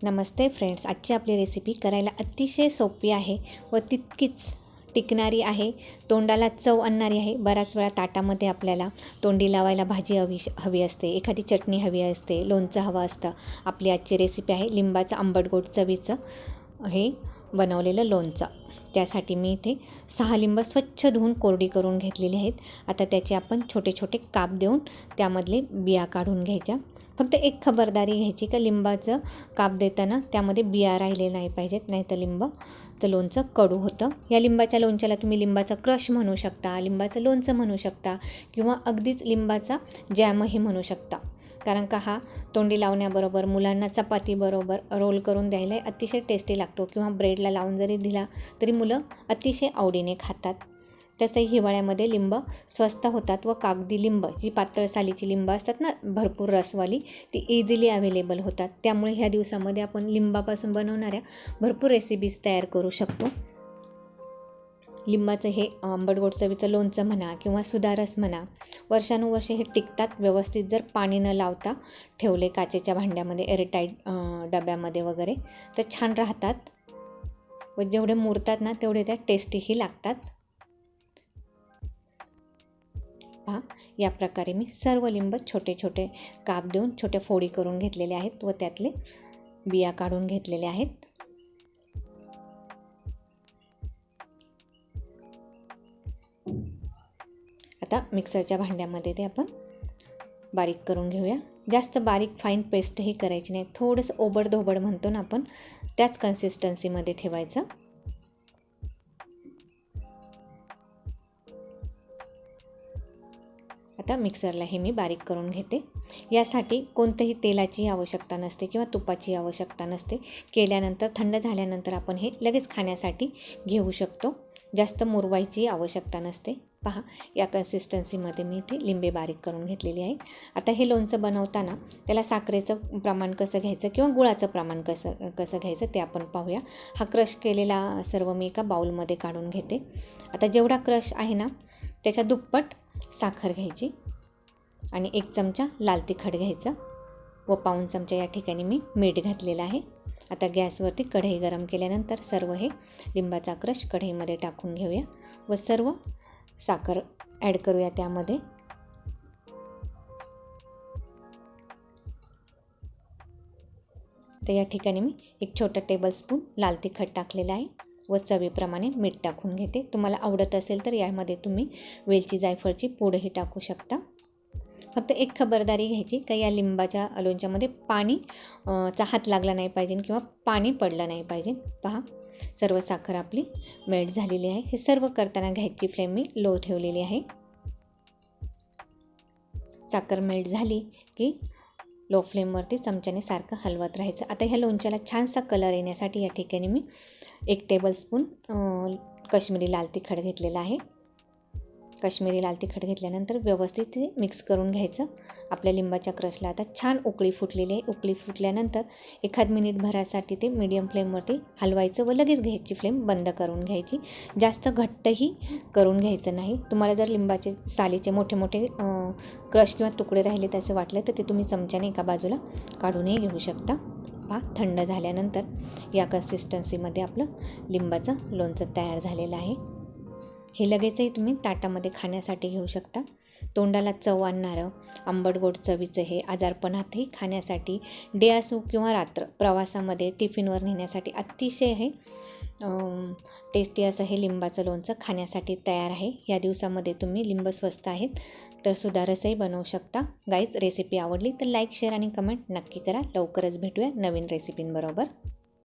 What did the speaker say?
नमस्ते friends, आजची आपली recipe करायला अतिशय सोपी आहे व तितकीच टिकणारी आहे, तोंडाला चव आणणारी आहे। बऱ्याच वेळा ताटामध्ये आपल्याला तोंडी लावायला भाजी हवी असते, एखादी चटणी हवी असते, लोणचं हवं असतं। आपली आजची रेसिपी आहे लिंबाचं आंबट गोड चवीचं हे बनवलेलं लोणचं। त्यासाठी मी इथे 6 लिंब स्वच्छ धुवून कोरडी करून घेतलेली आहेत। आता त्याचे आपण छोटे छोटे काप देऊन त्यामधले बिया काढून घ्यायच्या। फक्त एक खबरदारी घ्यायची का लिंबाचं काप देताना त्यामध्ये बिया राहिले नाही पाहिजेत, नाहीतर लिंबाचं लोणचं कडू होतं। या लिंबाच्या लोणच्याला तुम्ही लिंबाचा क्रश म्हणू शकता, लिंबाचं लोणचं म्हणू शकता किंवा अगदीच लिंबाचा जॅमही म्हणू शकता। कारण का हा तोंडी लावण्याबरोबर मुलांना चपातीबरोबर रोल करून द्यायला अतिशय टेस्टी लागतो किंवा ब्रेडला लावून जरी दिला तरी मुलं अतिशय आवडीने खातात। तसंही हिवाळ्यामध्ये लिंब स्वस्त होतात व कागदी लिंब, जी पातळ सालीची लिंब असतात ना, भरपूर रसवाली, ती इझिली अवेलेबल होतात। त्यामुळे ह्या दिवसामध्ये आपण लिंबापासून बनवणाऱ्या भरपूर रेसिपीज तयार करू शकतो। लिंबाचं हे आंबट गोड चवीचं लोणचं म्हणा किंवा सुधारस म्हणा, वर्षानुवर्षे हे टिकतात व्यवस्थित जर पाणी न लावता ठेवले काचेच्या भांड्यामध्ये, एअरटाईट डब्यामध्ये वगैरे, तर छान राहतात व जेवढे मुरतात ना तेवढे त्या टेस्टीही लागतात। या प्रकारे मी सर्व लिंब छोटे छोटे काप देऊन छोट्या फोडी करून घेतलेले आहेत व त्यातले बिया काढून घेतलेले आहेत। आता मिक्सरच्या भांड्यामध्ये ते आपण बारीक करून घेऊया। जास्त बारीक फाईन पेस्टही करायची नाही, थोडंसं ओबडधोबड म्हणतो ना आपण, त्याच कन्सिस्टन्सीमध्ये ठेवायचं। आता मिक्सरला हे मी बारीक करून घेते। यासाठी कोणत्याही तेलाची आवश्यकता नसते किंवा तुपाची आवश्यकता नसते। केल्यानंतर थंड झाल्यानंतर आपण हे लगेच खाण्यासाठी घेऊ शकतो, जास्त मुरवायची आवश्यकता नसते। पहा, या कन्सिस्टन्सीमध्ये मी इथे लिंबे बारीक करून घेतलेली आहे। आता हे लोणचं बनवताना त्याला साखरेचं प्रमाण कसं घ्यायचं किंवा गुळाचं प्रमाण कसं घ्यायचं ते आपण पाहूया। हा क्रश केलेला सर्व मी एका बाउलमध्ये काढून घेते। आता जेवढा क्रश आहे ना त्याच्या दुप्पट साखर घ्यायची आणि 1 चमचा लाल तिखट घ्यायचं व पाऊण चमचा या ठिकाणी मी मीठ घातलेलं आहे। आता गॅसवरती कढई गरम केल्यानंतर सर्व हे लिंबाचा क्रश कढईमध्ये टाकून घेऊया व सर्व साखर ॲड करूया त्यामध्ये। तर या ठिकाणी मी 1 छोटा टेबलस्पून लाल तिखट टाकलेलं आहे व चवीप्रमाणे मीठ टाकून घेते। तुम्हाला आवडत असेल तर यामध्ये तुम्ही वेलची जायफळची पूडही टाकू शकता। फक्त एक खबरदारी घ्यायची का या लिंबाच्या लोणच्यामध्ये पाणी चा हात लागला नाही पाहिजे किंवा पाणी पडलं नाही पाहिजे। पहा, सर्व साखर आपली मेल्ट झालेली आहे। हे सर्व करताना गॅसची फ्लेम मी लो ठेवलेली आहे। साखर मेल्ट झाली की लो फ्लेमवरती चमच्याने सारखं हलवत राहायचं। आता ह्या लोणच्याला छानसा कलर येण्यासाठी या ठिकाणी मी 1 टेबलस्पून काश्मीरी लाल तिखट घेतलेलं आहे। काश्मीरी लाल तिखट घेतल्यानंतर व्यवस्थित ते मिक्स करून घ्यायचं। आपल्या लिंबाच्या क्रशला आता छान उकळी फुटलेली आहे। उकळी फुटल्यानंतर 1 मिनिटभरासाठी ते मीडियम फ्लेमवरती हलवायचं व लगेच गॅसची फ्लेम बंद करून घ्यायची। जास्त घट्टही करून घ्यायचं नाही। तुम्हाला जर लिंबाचे सालीचे मोठे मोठे क्रश किंवा तुकडे राहिले त्याचे वाटले तर ते तुम्ही चमच्याने एका बाजूला काढूनही घेऊ शकता। पहा, थंड झाल्यानंतर या कन्सिस्टन्सीमध्ये आपलं लिंबाचं लोणचं तयार झालेलं आहे। हे लगेचही तुम्ही ताटामध्ये खाण्यासाठी घेऊ शकता। तोंडाला चव आणणारं आंबट गोड चवीचं हे आजारपणातही खाण्यासाठी, डे असो किंवा रात्र, प्रवासामध्ये टिफिनवर नेण्यासाठी अतिशय हे टेस्टी असं हे लिंबाचं लोणचं खाण्यासाठी तयार आहे। या दिवसामध्ये तुम्ही लिंब स्वस्त आहेत तर सुधारसही बनवू शकता। गाईज, रेसिपी आवडली तर लाईक, शेअर आणि कमेंट नक्की करा। लवकरच भेटूया नवीन रेसिपींबरोबर।